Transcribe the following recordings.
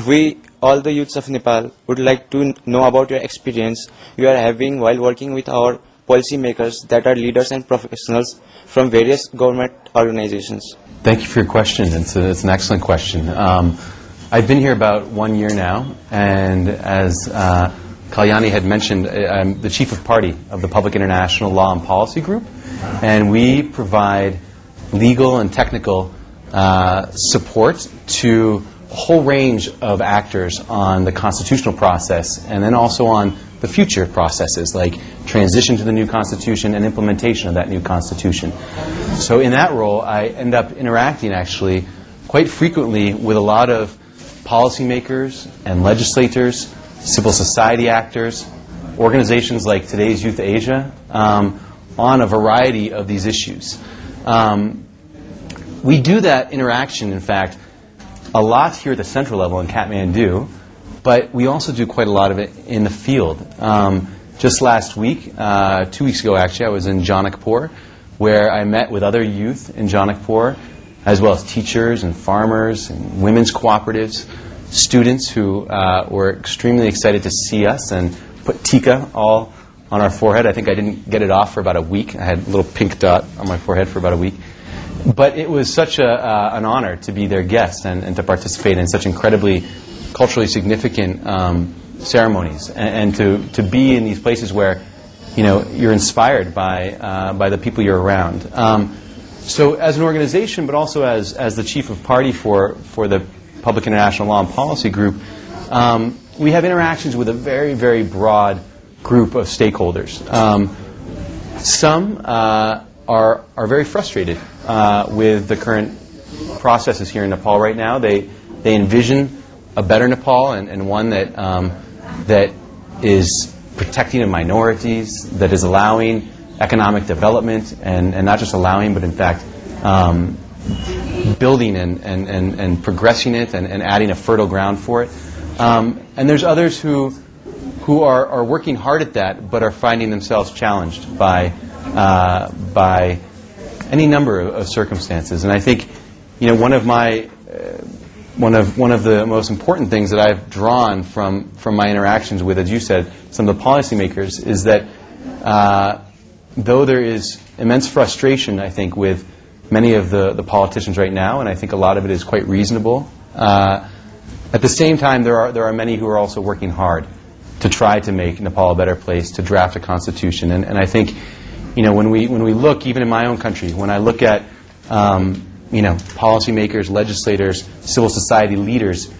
We, all the youths of Nepal, would like to know about your experience you are having while working with our policymakers that are leaders and professionals from various government organizations. Thank you for your question. It's an excellent question. I've been here about 1 year now, and as Kalyani had mentioned, I'm the Chief of Party of the Public International Law and Policy Group, and we provide legal and technical support to a whole range of actors on the constitutional process, and then also on the future processes like transition to the new constitution and implementation of that new constitution. So in that role, I end up interacting actually quite frequently with a lot of policymakers and legislators, civil society actors, organizations like Today's Youth Asia, on a variety of these issues. We do that interaction, in fact, a lot here at the central level in Kathmandu, but we also do quite a lot of it in the field. Just last week, 2 weeks ago actually, I was in Janakpur, where I met with other youth in Janakpur, as well as teachers and farmers and women's cooperatives, students who were extremely excited to see us and put tika all on our forehead. I think I didn't get it off for about a week. I had a little pink dot on my forehead for about a week. But it was such an honor to be their guest and to participate in such incredibly culturally significant ceremonies, and to be in these places where you're inspired by the people you're around. So as an organization, but also as the Chief of Party for the Public International Law and Policy Group, we have interactions with a very, very broad group of stakeholders. Some are very frustrated with the current processes here in Nepal right now. They envision a better Nepal and one that is protecting of minorities, that is allowing economic development, and not just allowing, but in fact building and progressing it and adding a fertile ground for it. And there's others who are working hard at that, but are finding themselves challenged by any number of circumstances. And I think one of the most important things that I've drawn from my interactions with, as you said, some of the policymakers, is that though there is immense frustration, I think, with many of the politicians right now, and I think a lot of it is quite reasonable, at the same time there are many who are also working hard to try to make Nepal a better place, to draft a constitution. And I think when we look, even in my own country, when I look at policymakers, legislators, civil society leaders,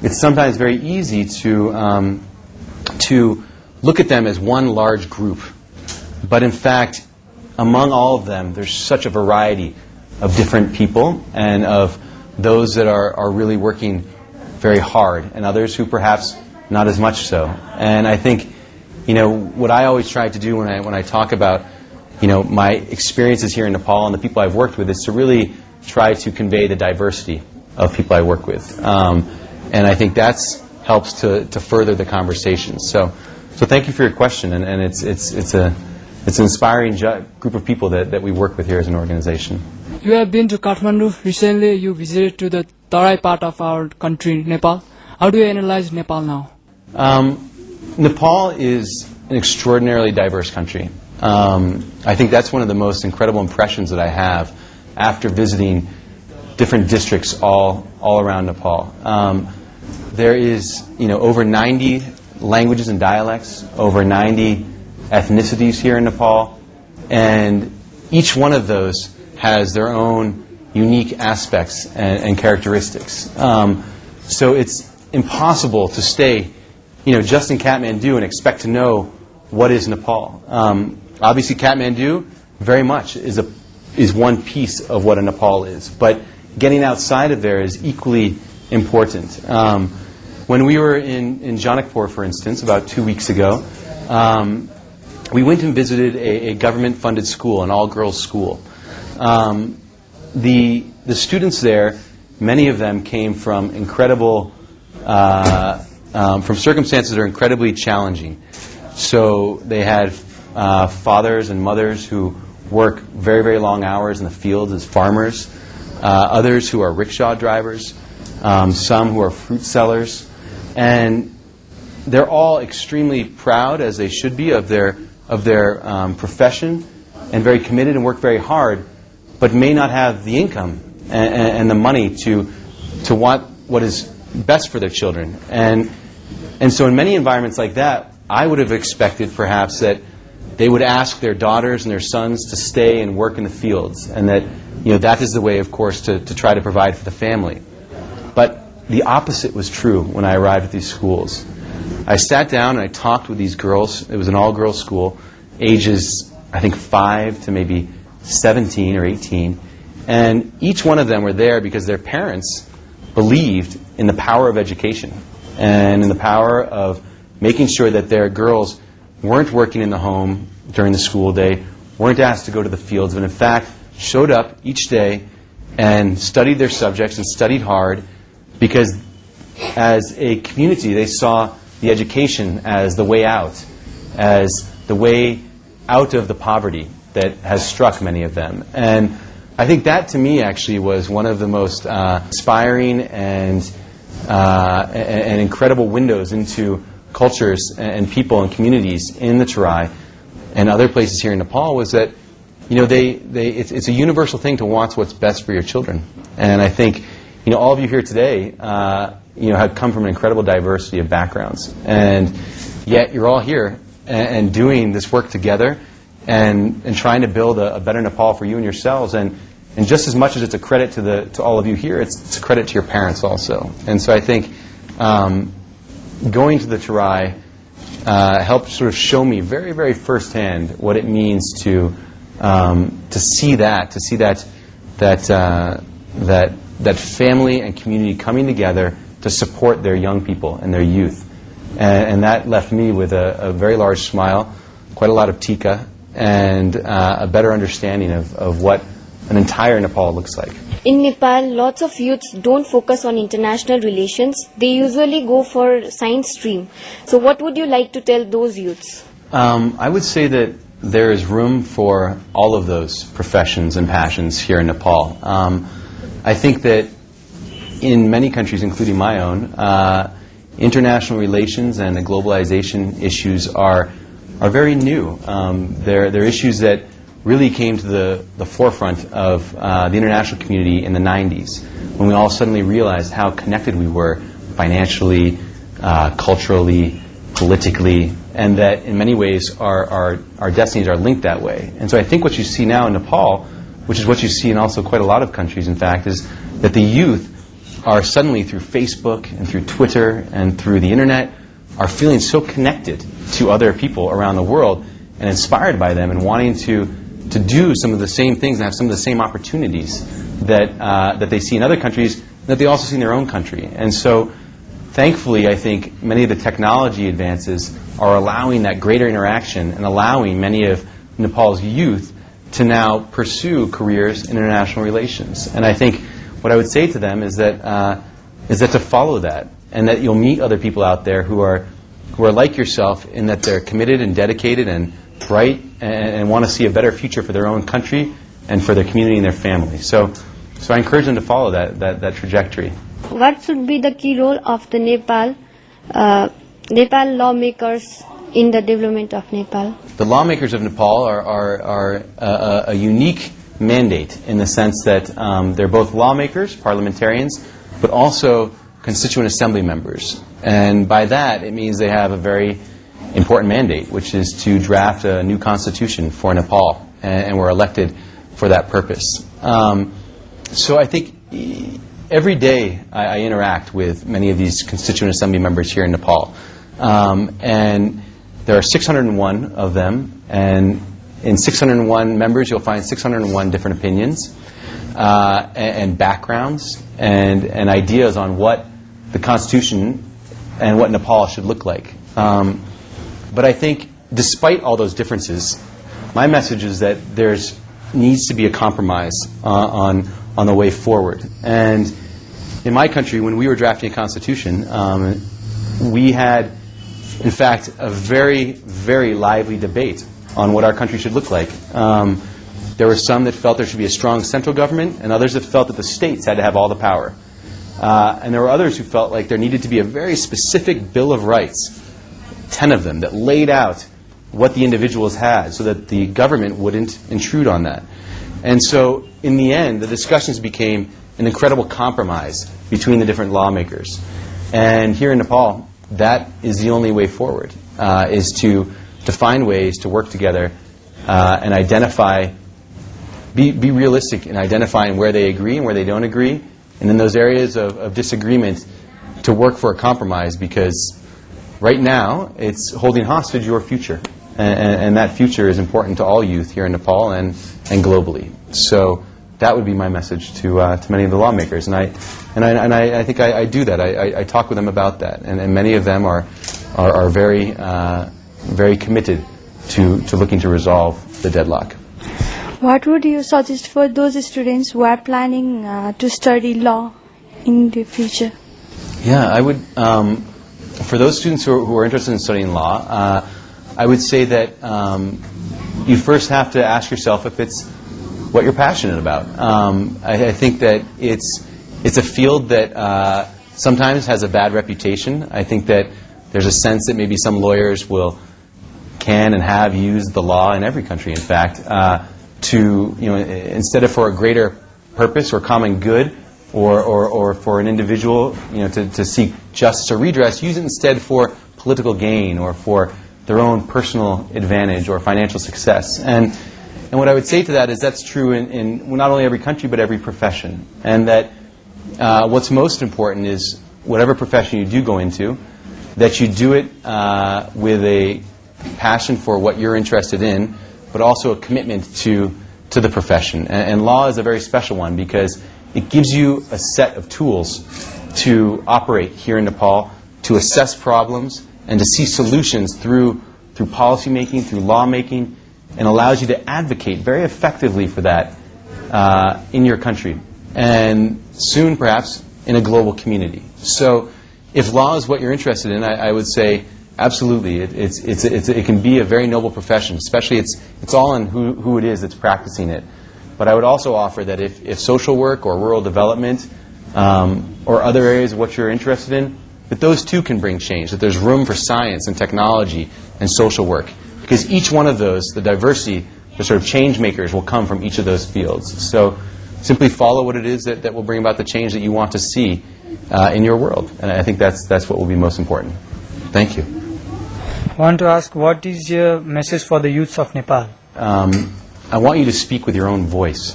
it's sometimes very easy to look at them as one large group. But in fact, among all of them, there's such a variety of different people, and of those that are really working very hard, and others who perhaps not as much so. And I think what I always try to do when I talk about my experiences here in Nepal and the people I've worked with, is to really try to convey the diversity of people I work with, and I think that helps to further the conversation. So thank you for your question, and it's an inspiring group of people that we work with here as an organization. You have been to Kathmandu recently. You visited to the Tarai part of our country, Nepal. How do you analyze Nepal now? Nepal is an extraordinarily diverse country. I think that's one of the most incredible impressions that I have after visiting different districts all around Nepal. There is over 90 languages and dialects, over 90 ethnicities here in Nepal, and each one of those has their own unique aspects and characteristics. So it's impossible to stay just in Kathmandu and expect to know what is Nepal. Obviously Kathmandu very much is one piece of what a Nepal is, but getting outside of there is equally important. When we were in Janakpur, for instance, about 2 weeks ago, we went and visited a government-funded school, an all-girls school. The students there, many of them came from from circumstances that are incredibly challenging. So they had fathers and mothers who work very, very long hours in the fields as farmers, others who are rickshaw drivers, some who are fruit sellers. And they're all extremely proud, as they should be, of their profession, and very committed and work very hard, but may not have the income and the money to want what is best for their children. And so in many environments like that, I would have expected perhaps that they would ask their daughters and their sons to stay and work in the fields, and that that is the way, of course, to try to provide for the family. But the opposite was true when I arrived at these schools. I sat down and I talked with these girls. It was an all-girls school, ages, I think, 5 to maybe 17 or 18. And each one of them were there because their parents believed in the power of education and in the power of making sure that their girls weren't working in the home during the school day, weren't asked to go to the fields, but in fact showed up each day and studied their subjects and studied hard, because as a community they saw the education as the way out, as the way out of the poverty that has struck many of them. And I think that, to me, actually was one of the most inspiring and incredible windows into cultures and people and communities in the Terai and other places here in Nepal, was that it's a universal thing to want what's best for your children. And I think all of you here today have come from an incredible diversity of backgrounds, and yet you're all here and doing this work together and trying to build a better Nepal for you and yourselves. And just as much as it's a credit to all of you here, it's a credit to your parents also. And so I think going to the Terai helped sort of show me very, very firsthand what it means to see that family and community coming together to support their young people and their youth. And that left me with a very large smile, quite a lot of tika, and a better understanding of what an entire Nepal looks like. In Nepal, lots of youths don't focus on international relations. They usually go for science stream. So what would you like to tell those youths? I would say that there is room for all of those professions and passions here in Nepal. I think that in many countries, including my own, international relations and the globalization issues are very new. They're issues that really came to the forefront of the international community in the 90s, when we all suddenly realized how connected we were financially, culturally, politically, and that in many ways our destinies are linked that way. And so I think what you see now in Nepal, which is what you see in also quite a lot of countries, in fact, is that the youth are suddenly, through Facebook and through Twitter and through the internet, are feeling so connected to other people around the world and inspired by them and wanting to do some of the same things and have some of the same opportunities that they see in other countries, that they also see in their own country. And so, thankfully, I think many of the technology advances are allowing that greater interaction and allowing many of Nepal's youth to now pursue careers in international relations. And I think what I would say to them is that to follow that, and that you'll meet other people out there who are like yourself, in that they're committed and dedicated and bright and want to see a better future for their own country and for their community and their family. So I encourage them to follow that trajectory. What should be the key role of the Nepal lawmakers in the development of Nepal? The lawmakers of Nepal are a unique mandate, in the sense that they're both lawmakers, parliamentarians, but also constituent assembly members. And by that, it means they have a very important mandate, which is to draft a new constitution for Nepal, and we're elected for that purpose. So I think every day I interact with many of these constituent assembly members here in Nepal, and there are 601 of them, and in 601 members you'll find 601 different opinions and backgrounds and ideas on what the Constitution and what Nepal should look like. But I think, despite all those differences, my message is that there needs to be a compromise on the way forward. And in my country, when we were drafting a constitution, we had, in fact, a very, very lively debate on what our country should look like. There were some that felt there should be a strong central government, and others that felt that the states had to have all the power. And there were others who felt like there needed to be a very specific Bill of Rights, 10 of them, that laid out what the individuals had so that the government wouldn't intrude on that. And so, in the end, the discussions became an incredible compromise between the different lawmakers. And here in Nepal, that is the only way forward, is to find ways to work together and identify, be realistic in identifying where they agree and where they don't agree, and in those areas of disagreement, to work for a compromise, because right now it's holding hostage your future. And that future is important to all youth here in Nepal and globally. So that would be my message to many of the lawmakers. And I think I do that. I talk with them about that. And many of them are very, very committed to looking to resolve the deadlock. What would you suggest for those students who are planning to study law in the future? Yeah, I would, for those students who are interested in studying law, I would say that you first have to ask yourself if it's what you're passionate about. I think that it's a field that sometimes has a bad reputation. I think that there's a sense that maybe some lawyers can and have used the law in every country, in fact, to, instead of for a greater purpose or common good, or for an individual, to seek justice or redress, use it instead for political gain or for their own personal advantage or financial success. And what I would say to that is that's true in not only every country but every profession. And that what's most important is whatever profession you do go into, that you do it with a passion for what you're interested in, but also a commitment to the profession. And law is a very special one because it gives you a set of tools to operate here in Nepal, to assess problems, and to see solutions through policy making, through law making, and allows you to advocate very effectively for that in your country, and soon perhaps in a global community. So if law is what you're interested in, I would say absolutely, it can be a very noble profession, especially it's all in who it is that's practicing it. But I would also offer that if social work or rural development or other areas of what you're interested in, that those too can bring change, that there's room for science and technology and social work. Because each one of those, the diversity, the sort of change makers will come from each of those fields. So simply follow what it is that will bring about the change that you want to see in your world. And I think that's what will be most important. Thank you. I want to ask, what is your message for the youths of Nepal? I want you to speak with your own voice.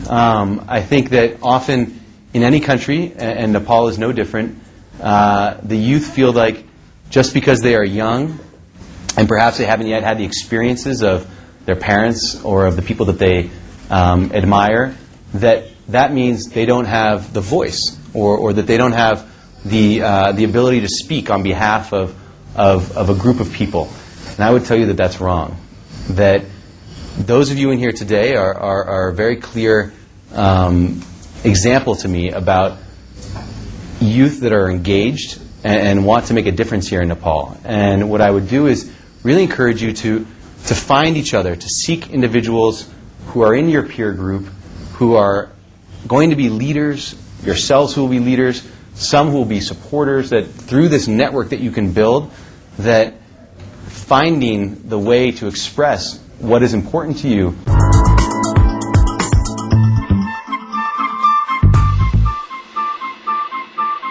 I think that often in any country, and Nepal is no different, the youth feel like just because they are young and perhaps they haven't yet had the experiences of their parents or of the people that they admire, that means they don't have the voice or that they don't have the ability to speak on behalf of a group of people. And I would tell you that that's wrong. That those of you in here today are a very clear example to me about youth that are engaged and want to make a difference here in Nepal. And what I would do is really encourage you to find each other, to seek individuals who are in your peer group, who are going to be leaders, yourselves who will be leaders, some who will be supporters, that through this network that you can build, that finding the way to express what is important to you